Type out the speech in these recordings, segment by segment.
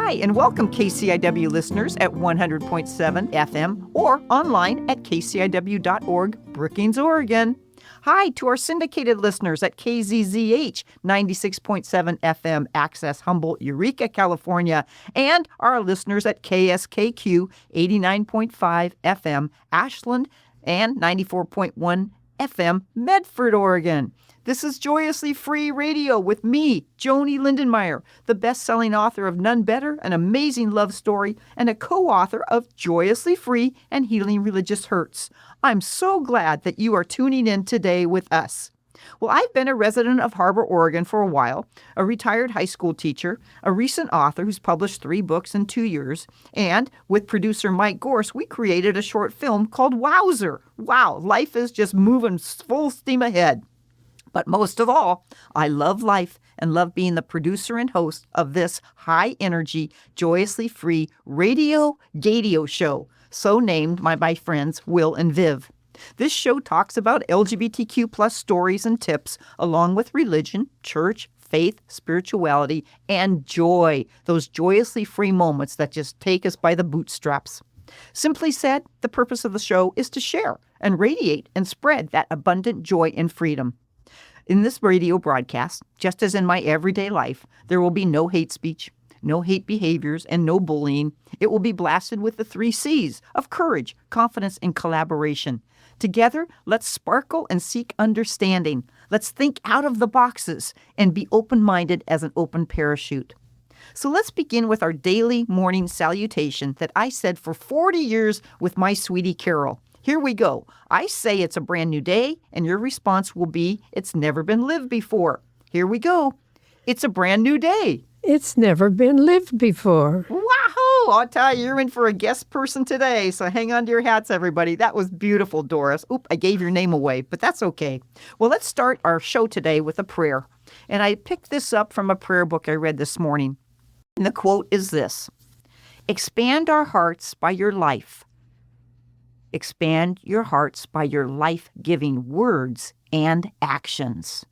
Hi, and welcome KCIW listeners at 100.7 FM or online at kciw.org, Brookings, Oregon. Hi to our syndicated listeners at KZZH 96.7 FM, Access, Humboldt, Eureka, California, and our listeners at KSKQ 89.5 FM, Ashland, and 94.1 FM, Medford, Oregon. This is Joyously Free Radio with me, Joanie Lindenmeyer, the best-selling author of None Better, An Amazing Love Story, and a co-author of Joyously Free and Healing Religious Hurts. I'm so glad that you are tuning in today with us. Well, I've been a resident of Harbor, Oregon for a while, a retired high school teacher, a recent author who's published 3 books in 2 years, and with producer Mike Gorse, we created a short film called Wowzer. Wow, life is just moving full steam ahead. But most of all, I love life and love being the producer and host of this high-energy, joyously free radio show, so named by my friends Will and Viv. This show talks about LGBTQ plus stories and tips, along with religion, church, faith, spirituality, and joy, those joyously free moments that just take us by the bootstraps. Simply said, the purpose of the show is to share and radiate and spread that abundant joy and freedom. In this radio broadcast, just as in my everyday life, there will be no hate speech, no hate behaviors, and no bullying. It will be blasted with the 3 C's of courage, confidence, and collaboration. Together, let's sparkle and seek understanding. Let's think out of the boxes and be open-minded as an open parachute. So let's begin with our daily morning salutation that I said for 40 years with my sweetie Carol. Here we go. I say it's a brand new day, and your response will be, it's never been lived before. Here we go. It's a brand new day. It's never been lived before. Wahoo! I'll tell you, you're in for a guest person today, so hang on to your hats, everybody. That was beautiful, Doris. Oop, I gave your name away, but that's okay. Well, let's start our show today with a prayer. And I picked this up from a prayer book I read this morning. And the quote is this: expand our hearts by your life. Expand your hearts by your life-giving words and actions.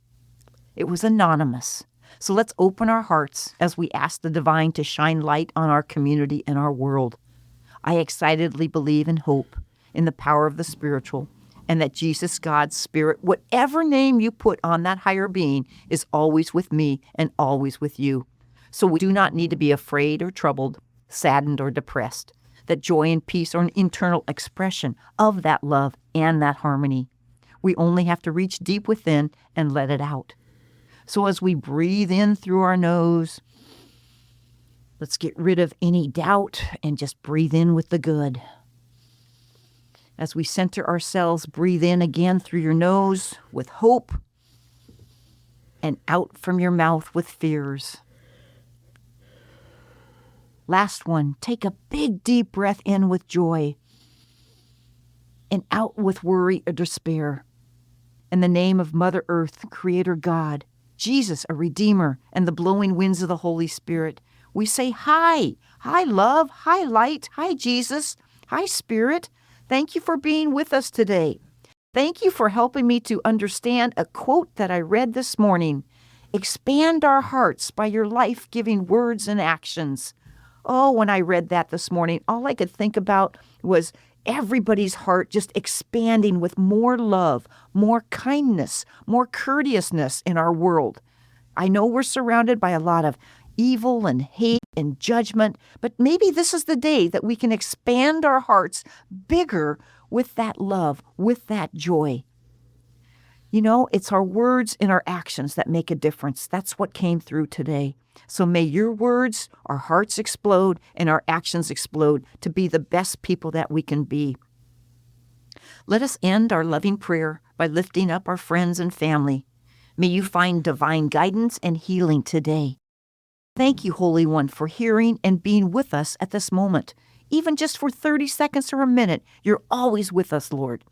It was anonymous. So let's open our hearts as we ask the divine to shine light on our community and our world. I excitedly believe and hope in the power of the spiritual, and that Jesus, God's Spirit, whatever name you put on that higher being, is always with me and always with you. So we do not need to be afraid or troubled, saddened or depressed. That joy and peace are an internal expression of that love and that harmony. We only have to reach deep within and let it out. So as we breathe in through our nose, let's get rid of any doubt and just breathe in with the good. As we center ourselves, breathe in again through your nose with hope and out from your mouth with fears. Last one, take a big deep breath in with joy and out with worry or despair. In the name of Mother Earth, Creator God, Jesus, a Redeemer, and the blowing winds of the Holy Spirit, we say hi. Hi, love. Hi, light. Hi, Jesus. Hi, Spirit. Thank you for being with us today. Thank you for helping me to understand a quote that I read this morning. Expand our hearts by your life-giving words and actions. Oh, when I read that this morning, all I could think about was everybody's heart just expanding with more love, more kindness, more courteousness in our world. I know we're surrounded by a lot of evil and hate and judgment, but maybe this is the day that we can expand our hearts bigger with that love, with that joy. You know, it's our words and our actions that make a difference. That's what came through today. So may your words, our hearts explode, and our actions explode to be the best people that we can be. Let us end our loving prayer by lifting up our friends and family. May you find divine guidance and healing today. Thank you, Holy One, for hearing and being with us at this moment. Even just for 30 seconds or a minute, you're always with us, Lord.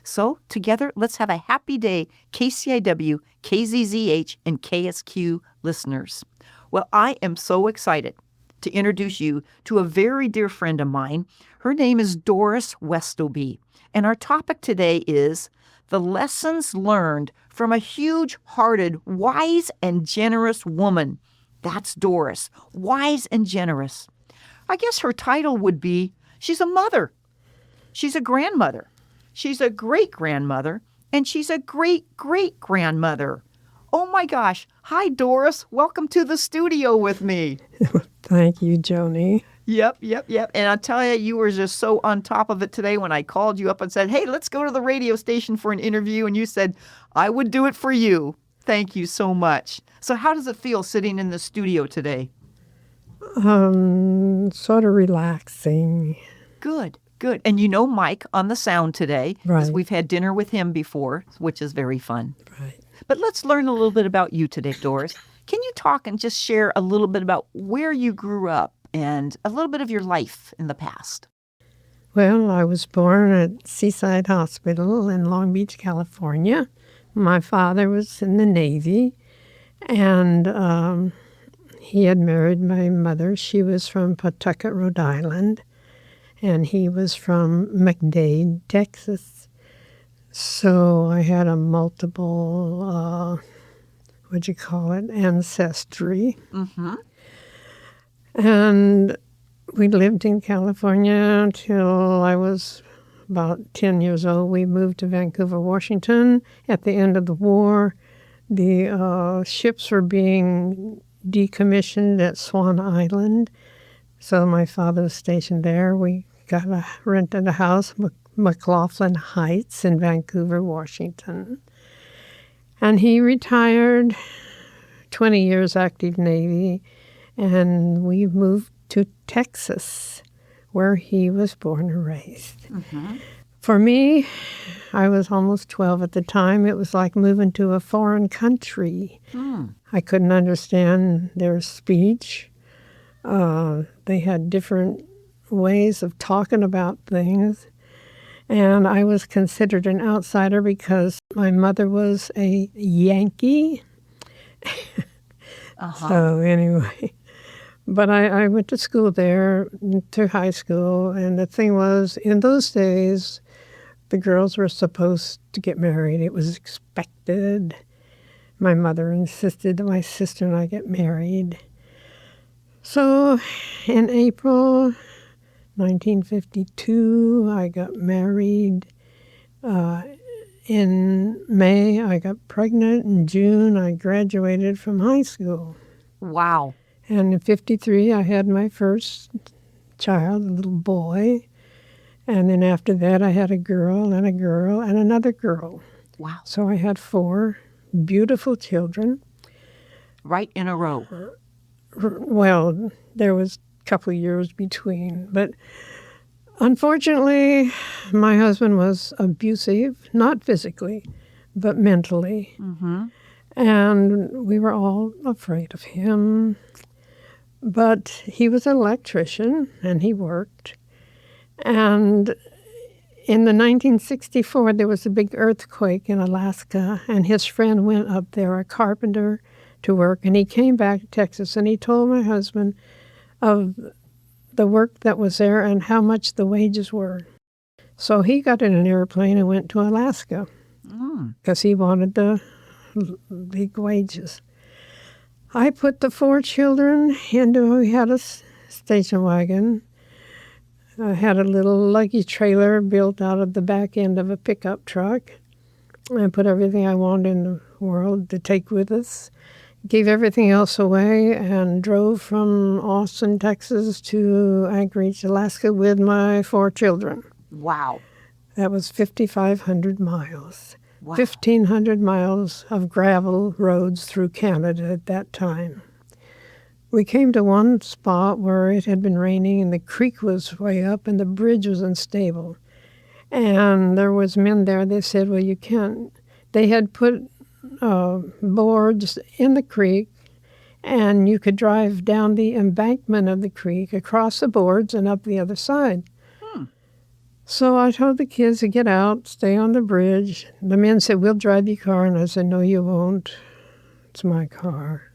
So, together, let's have a happy day, KCIW, KZZH, and KSQ listeners. Well, I am so excited to introduce you to a very dear friend of mine. Her name is Doris Westoby, and our topic today is the lessons learned from a huge-hearted, wise, and generous woman. That's Doris, wise and generous. I guess her title would be, she's a mother. She's a grandmother. She's a great-grandmother. And she's a great-great-grandmother. Oh my gosh. Hi, Doris. Welcome to the studio with me. Thank you, Joanie. Yep. And I'll tell you, you were just so on top of it today when I called you up and said, hey, let's go to the radio station for an interview. And you said, I would do it for you. Thank you so much. So how does it feel sitting in the studio today? Sort of relaxing. Good. And you know Mike on the sound today, because Right. we've had dinner with him before, which is very fun. Right. But let's learn a little bit about you today, Doris. Can you talk and just share a little bit about where you grew up and a little bit of your life in the past? Well, I was born at Seaside Hospital in Long Beach, California. My father was in the Navy, and he had married my mother. She was from Pawtucket, Rhode Island, and he was from McDade, Texas. So I had a multiple, ancestry. Mm-hmm. And we lived in California until I was about 10 years old. We moved to Vancouver, Washington. At the end of the war, the ships were being decommissioned at Swan Island. So my father was stationed there. We rented a house, McLaughlin Heights in Vancouver, Washington. And he retired, 20 years active Navy, and we moved to Texas, where he was born and raised. Mm-hmm. For me, I was almost 12 at the time. It was like moving to a foreign country. I couldn't understand their speech. They had different ways of talking about things. And I was considered an outsider because my mother was a Yankee. So anyway, but I went to school there, to high school, and the thing was, in those days, the girls were supposed to get married. It was expected. My mother insisted that my sister and I get married. So in April 1952, I got married. In May, I got pregnant. In June, I graduated from high school. Wow. And in 53, I had my first child, a little boy. And then after that, I had a girl and another girl. Wow. So I had 4 beautiful children. Right in a row. Well, there was a couple of years between. But unfortunately, my husband was abusive, not physically, but mentally. Mm-hmm. And we were all afraid of him. But he was an electrician, and he worked. And in the 1964, there was a big earthquake in Alaska, and his friend went up there, a carpenter, to work. And he came back to Texas, and he told my husband of the work that was there and how much the wages were. So he got in an airplane and went to Alaska because he wanted the big wages. I put the 4 children we had a station wagon. I had a little luggage trailer built out of the back end of a pickup truck. I put everything I wanted in the world to take with us, gave everything else away, and drove from Austin, Texas to Anchorage, Alaska with my 4 children. Wow. That was 5,500 miles. Wow. 1,500 miles of gravel roads through Canada at that time. We came to one spot where it had been raining and the creek was way up and the bridge was unstable. And there was men there, they said, well, you can't. They had put boards in the creek, and you could drive down the embankment of the creek, across the boards, and up the other side. So I told the kids to get out, stay on the bridge. The men said, we'll drive your car. And I said, no, you won't. It's my car.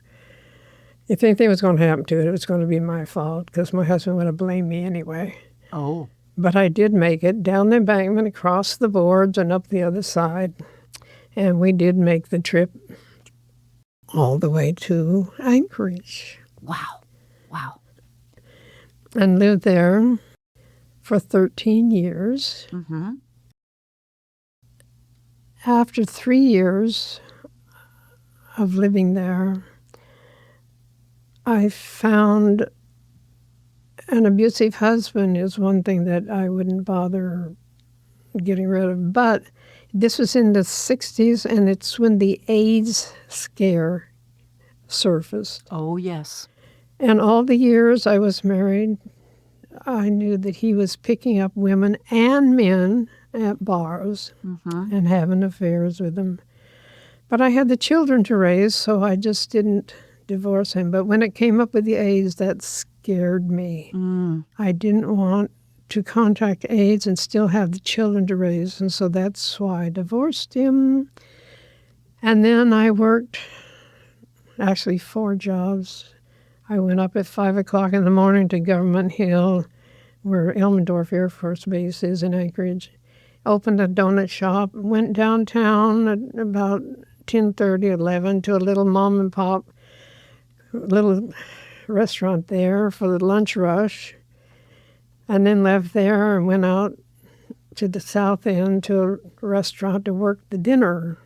If anything was going to happen to it, it was going to be my fault because my husband would have blamed me anyway. Oh. But I did make it down the embankment, across the boards, and up the other side. And we did make the trip all the way to Anchorage. Wow. Wow. and lived there for 13 years. Mm-hmm. After 3 years of living there, I found an abusive husband is one thing that I wouldn't bother getting rid of. But this was in the 60s, and it's when the AIDS scare surfaced. Oh, yes. And all the years I was married, I knew that he was picking up women and men at bars and having affairs with them. But I had the children to raise, so I just didn't divorce him. But when it came up with the AIDS, that scared me. I didn't want to contract AIDS and still have the children to raise, and so that's why I divorced him. And then I worked actually 4 jobs. I went up at 5 o'clock in the morning to Government Hill, where Elmendorf Air Force Base is in Anchorage. Opened a donut shop, went downtown at about 10:30, 11 to a little mom and pop little restaurant there for the lunch rush, and then left there and went out to the south end to a restaurant to work the dinner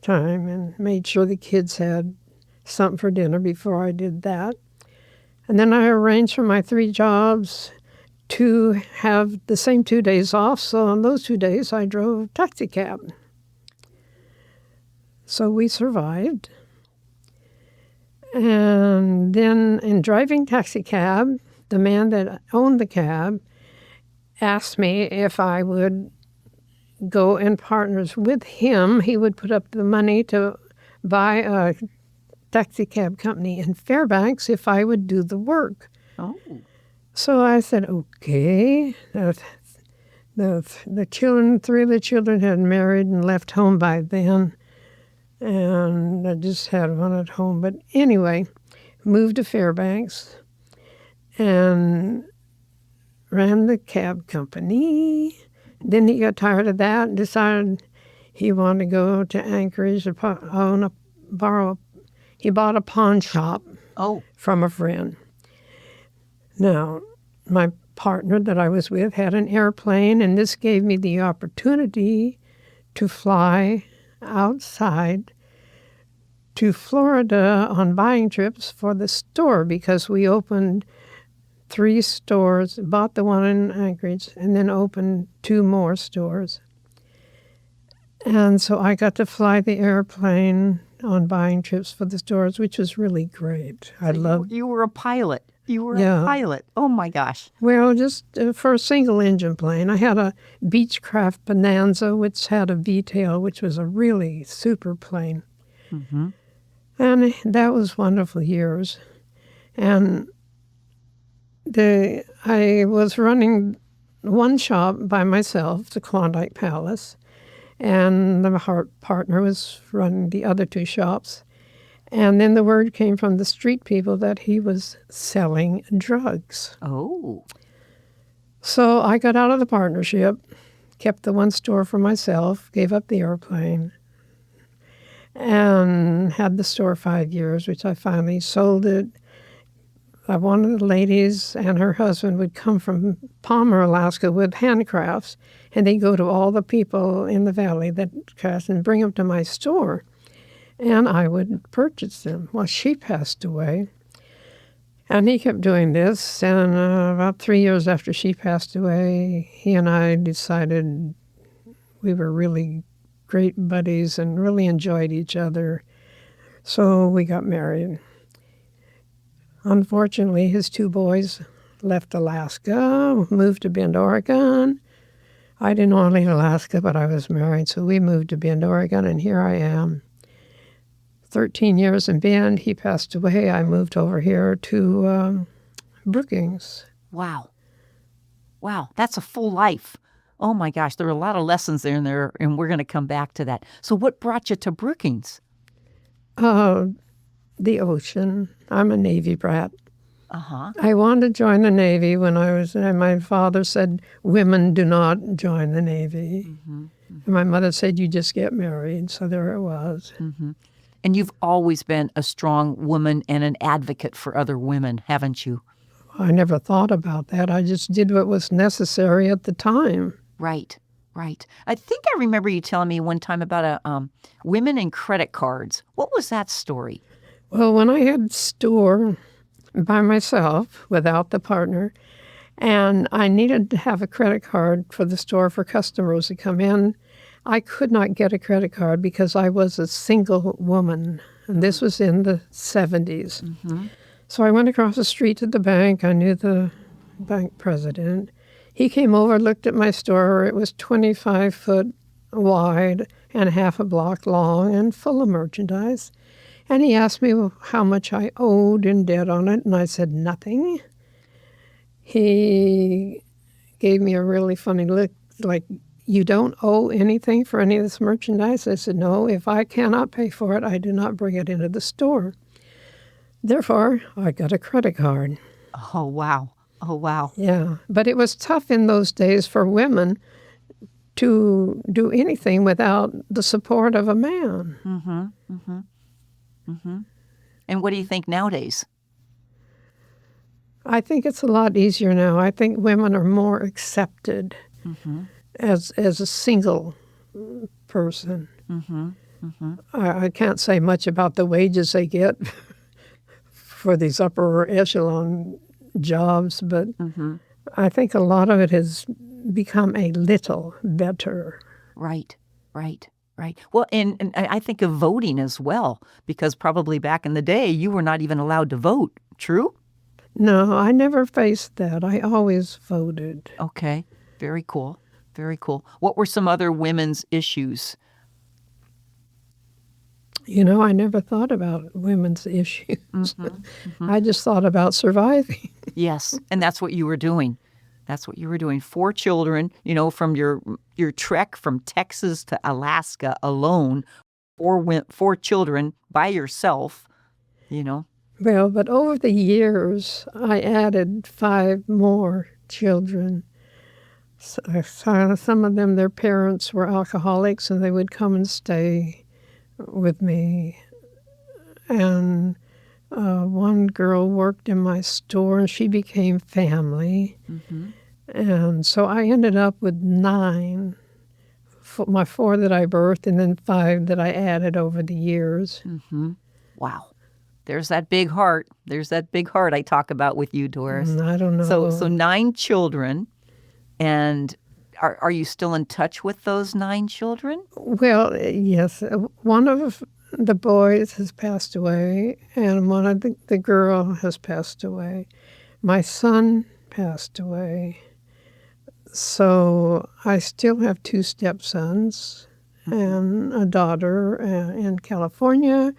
time and made sure the kids had something for dinner before I did that. And then I arranged for my 3 jobs to have the same 2 days off, so on those 2 days I drove a taxi cab. So we survived. And then in driving taxi cab, the man that owned the cab asked me if I would go in partners with him. He would put up the money to buy a taxi cab company in Fairbanks if I would do the work. Oh. So I said, okay. The children, 3 of the children had married and left home by then, and I just had one at home. But anyway, moved to Fairbanks and ran the cab company. Then he got tired of that and decided he wanted to go to Anchorage to borrow. He bought a pawn shop from a friend. Now, my partner that I was with had an airplane, and this gave me the opportunity to fly outside to Florida on buying trips for the store, because we opened 3 stores, bought the one in Anchorage, and then opened 2 more stores. And so I got to fly the airplane on buying trips for the stores, which was really great. I loved. You were a pilot. You were a pilot. Oh, my gosh. Well, just for a single-engine plane. I had a Beechcraft Bonanza, which had a V-tail, which was a really super plane. Mm-hmm. And that was wonderful years. And I was running one shop by myself, the Klondike Palace, and my partner was running the other 2 shops. And then the word came from the street people that he was selling drugs. Oh. So I got out of the partnership, kept the 1 store for myself, gave up the airplane, and had the store 5 years, which I finally sold it. One of the ladies and her husband would come from Palmer, Alaska with handcrafts, and they'd go to all the people in the valley that crafts and bring them to my store. And I would purchase them. Well, she passed away, and he kept doing this. And about 3 years after she passed away, he and I decided we were really great buddies and really enjoyed each other. So we got married. Unfortunately, his 2 boys left Alaska, moved to Bend, Oregon. I didn't want to leave Alaska, but I was married, so we moved to Bend, Oregon, and here I am. 13 years in Bend. He passed away. I moved over here to Brookings. Wow. Wow. That's a full life. Oh, my gosh. There are a lot of lessons there, and we're going to come back to that. So what brought you to Brookings? The ocean. I'm a Navy brat. Uh-huh. I wanted to join the Navy when I was, and my father said, women do not join the Navy. Mm-hmm. And my mother said, you just get married. So there it was. Mm-hmm. And you've always been a strong woman and an advocate for other women, haven't you? I never thought about that. I just did what was necessary at the time. Right, right. I think I remember you telling me one time about women and credit cards. What was that story? Well, when I had a store by myself without the partner, and I needed to have a credit card for the store for customers to come in, I could not get a credit card because I was a single woman, and this was in the 70s. Mm-hmm. So I went across the street to the bank. I knew the bank president. He came over, looked at my store. It was 25 foot wide and half a block long and full of merchandise. And he asked me how much I owed in debt on it, and I said nothing. He gave me a really funny look, like, you don't owe anything for any of this merchandise? I said, no, if I cannot pay for it, I do not bring it into the store. Therefore, I got a credit card. Oh, wow. Oh, wow. Yeah, but it was tough in those days for women to do anything without the support of a man. Mm-hmm, mm-hmm, mm-hmm. And what do you think nowadays? I think it's a lot easier now. I think women are more accepted as a single person. Mm-hmm, mm-hmm. I can't say much about the wages they get for these upper echelon jobs, but I think a lot of it has become a little better. Right, right, right. Well, and I think of voting as well, because probably back in the day, you were not even allowed to vote. True? No, I never faced that. I always voted. Okay, very cool, very cool. What were some other women's issues? You know, I never thought about women's issues. I just thought about surviving. Yes, and that's what you were doing. That's what you were doing. 4 children, you know, from your trek from Texas to Alaska alone, 4 children by yourself, you know. Well, but over the years, I added 5 more children. So some of them, their parents were alcoholics, and they would come and stay with me. And one girl worked in my store, and she became family. And so I ended up with 9, my 4 that I birthed, and then 5 that I added over the years. Wow. There's that big heart. There's that big heart I talk about with you, Doris. I don't know. So 9 children, and are you still in touch with those 9 children? Well, yes. One of the boys has passed away, and one of the girl has passed away. My son passed away. So I still have 2 stepsons and a daughter in California,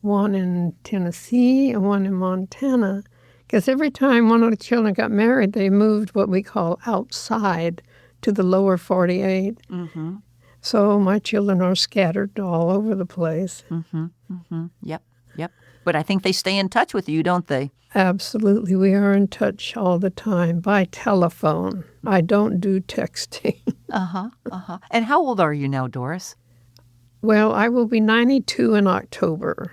one in Tennessee, and one in Montana. Because every time one of the children got married, they moved what we call outside to the lower 48. So my children are scattered all over the place. Yep. But I think they stay in touch with you, don't they? Absolutely. We are in touch all the time by telephone. I don't do texting. And how old are you now, Doris? Well, I will be 92 in October.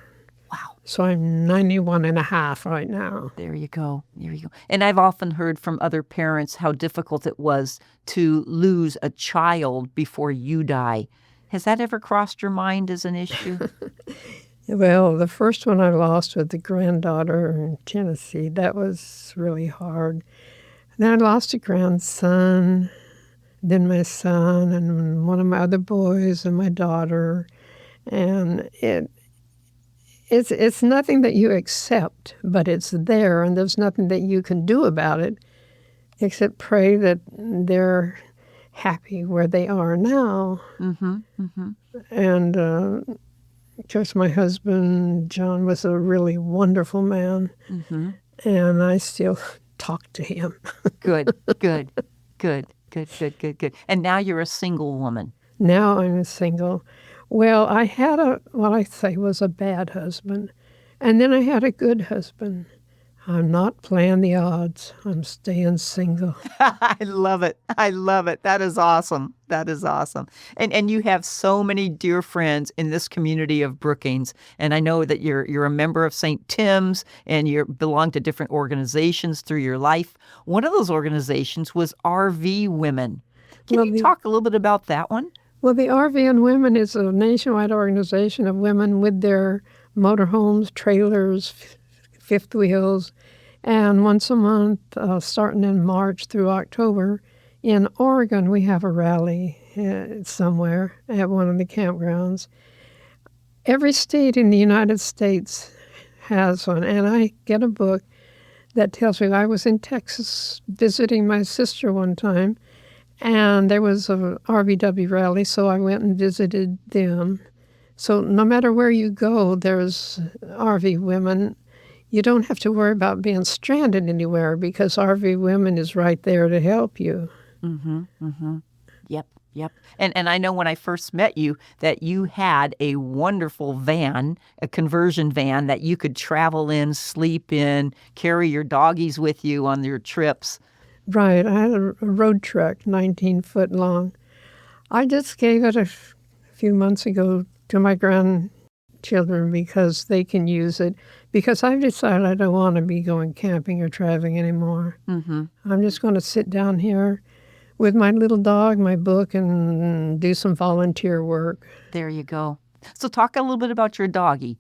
Wow. So I'm 91 and a half right now. There you go. There you go. And I've often heard from other parents how difficult it was to lose a child before you die. Has that ever crossed your mind as an issue? Well, the first one I lost was the granddaughter in Tennessee. That was really hard. Then I lost a grandson, then my son, and one of my other boys, and my daughter. And it's nothing that you accept, but it's there, and there's nothing that you can do about it except pray that they're happy where they are now. And of course, my husband, John, was a really wonderful man, and I still talk to him. Good. And now you're a single woman. Now I'm single. Well, I had what I say was a bad husband, and then I had a good husband. I'm not playing the odds. I'm staying single. I love it. I love it. That is awesome. That is awesome. And you have so many dear friends in this community of Brookings. And I know that you're a member of St. Tim's and you belong to different organizations through your life. One of those organizations was RV Women. Can you talk a little bit about that one? Well, the RV and Women is a nationwide organization of women with their motorhomes, trailers, fifth wheels, and once a month, starting in March through October, in Oregon, we have a rally somewhere at one of the campgrounds. Every state in the United States has one, and I get a book that tells me I was in Texas visiting my sister one time, and there was a RVW rally, so I went and visited them. So no matter where you go, there's RV Women. You don't have to worry about being stranded anywhere because RV Women is right there to help you. Mm-hmm, mm-hmm. Yep. And I know when I first met you that you had a wonderful van, a conversion van that you could travel in, sleep in, carry your doggies with you on your trips. Right. I had a road truck, 19 foot long. I just gave it a few months ago to my grandchildren because they can use it. Because I've decided I don't want to be going camping or traveling anymore. Mm-hmm. I'm just going to sit down here with my little dog, my book, and do some volunteer work. There you go. So talk a little bit about your doggie.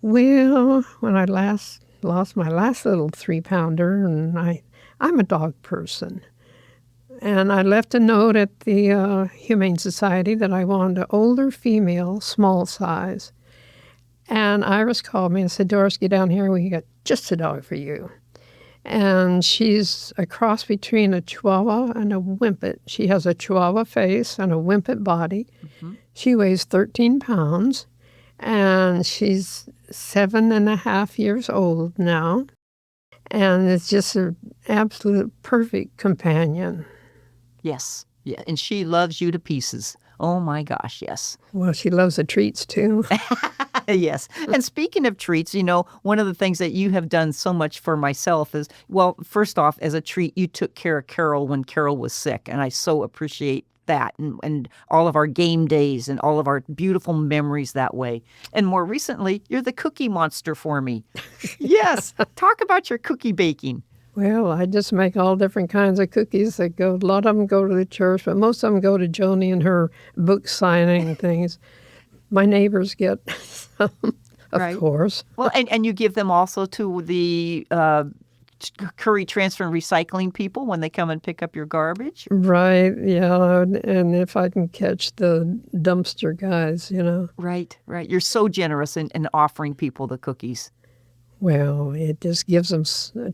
Well, when I lost my last little 3-pounder, and I'm a dog person. And I left a note at the Humane Society that I wanted an older female, small size. And Iris called me and said, Doris, get down here. We got just a dog for you. And she's a cross between a Chihuahua and a Whimpet. She has a Chihuahua face and a Whimpet body. Mm-hmm. She weighs 13 pounds, and she's 7.5 years old now. And it's just an absolute perfect companion. Yes. Yeah. And she loves you to pieces. Oh, my gosh, yes. Well, she loves the treats, too. Yes. And speaking of treats, one of the things that you have done so much for myself is, well, first off, as a treat, you took care of Carol when Carol was sick. And I so appreciate that and all of our game days and all of our beautiful memories that way. And more recently, you're the cookie monster for me. Yes. Talk about your cookie baking. Well, I just make all different kinds of cookies that go. A lot of them go to the church, but most of them go to Joanie and her book signing and things. My neighbors get some, of course. Well, and you give them also to the Curry Transfer and Recycling people when they come and pick up your garbage? Right, yeah, and if I can catch the dumpster guys, Right. You're so generous in offering people the cookies. Well, it just gives them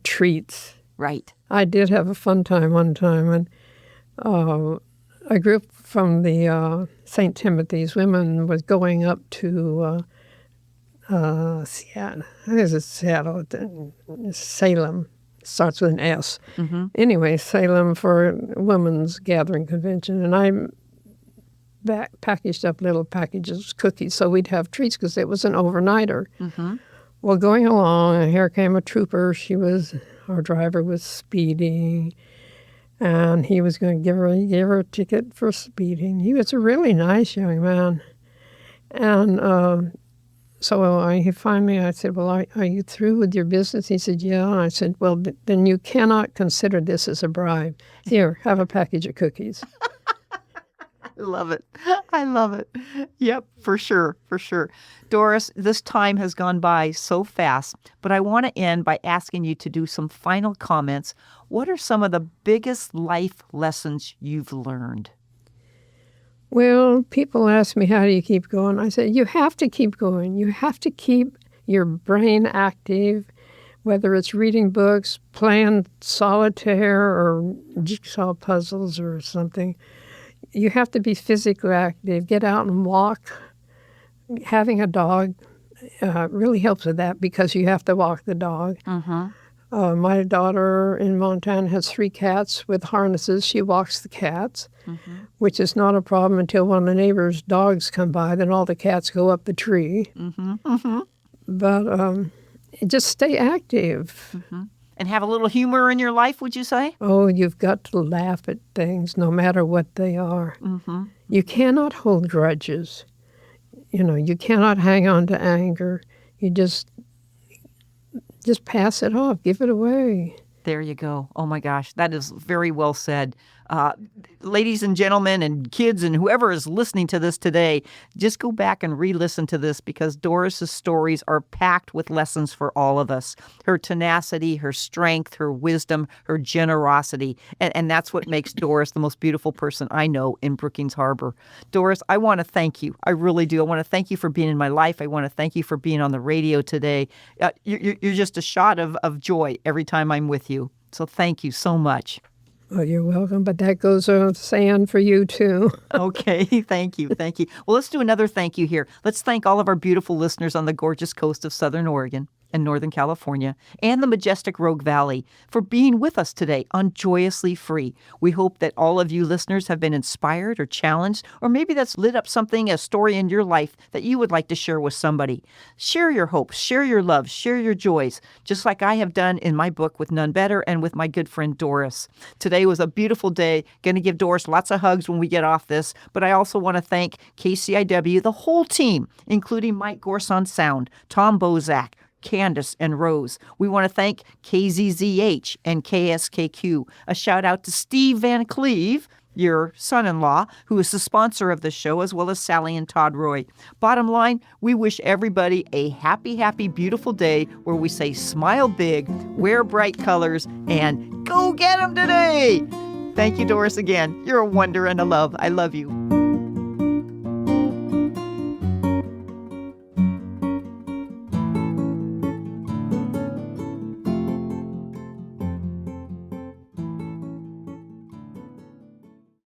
treats. Right. I did have a fun time one time, and a group from the St. Timothy's women was going up to Seattle. I think it's Seattle, Salem. Starts with an S. Mm-hmm. Anyway, Salem for a women's gathering convention, and I packaged up little packages of cookies so we'd have treats because it was an overnighter. Mm-hmm. Well, going along, and here came a trooper. Our driver was speeding, and he was going to give her a ticket for speeding. He was a really nice young man. And so I said, well, are you through with your business? He said, yeah. And I said, well, then you cannot consider this as a bribe. Here, have a package of cookies. I love it. I love it. Yep, for sure. Doris, this time has gone by so fast, but I want to end by asking you to do some final comments. What are some of the biggest life lessons you've learned? Well, people ask me, how do you keep going? I say, you have to keep going. You have to keep your brain active, whether it's reading books, playing solitaire or jigsaw puzzles or something. You have to be physically active, get out and walk. Having a dog really helps with that because you have to walk the dog. Mm-hmm. My daughter in Montana has 3 cats with harnesses. She walks the cats, mm-hmm. which is not a problem until one of the neighbor's dogs come by. Then all the cats go up the tree. Mm-hmm. Mm-hmm. But just stay active. Mm-hmm. And have a little humor in your life, would you say? Oh, you've got to laugh at things no matter what they are. Mm-hmm. You cannot hold grudges. You cannot hang on to anger. You just pass it off, give it away. There you go. Oh, my gosh. That is very well said. Ladies and gentlemen and kids and whoever is listening to this today, just go back and re-listen to this because Doris's stories are packed with lessons for all of us. Her tenacity, her strength, her wisdom, her generosity. And that's what makes Doris the most beautiful person I know in Brookings Harbor. Doris, I want to thank you. I really do. I want to thank you for being in my life. I want to thank you for being on the radio today. You're just a shot of joy every time I'm with you. So thank you so much. Oh, you're welcome, but that goes without saying for you, too. Okay, thank you. Well, let's do another thank you here. Let's thank all of our beautiful listeners on the gorgeous coast of Southern Oregon and Northern California and the majestic Rogue Valley for being with us today on Joyously Free. We hope that all of you listeners have been inspired or challenged, or maybe that's lit up something, a story in your life that you would like to share with somebody. Share your hopes, share your love, share your joys, just like I have done in my book with None Better and with my good friend Doris. Today was a beautiful day. Going to give Doris lots of hugs when we get off this, but I also want to thank KCIW, the whole team, including Mike Gorse on sound, Tom Bozak, Candace and Rose. We want to thank KZZH and KSKQ. A shout out to Steve Van Cleve, your son-in-law, who is the sponsor of the show, as well as Sally and Todd Roy. Bottom line, we wish everybody a happy, happy, beautiful day where we say smile big, wear bright colors, and go get them today. Thank you, Doris, again. You're a wonder and a love. I love you.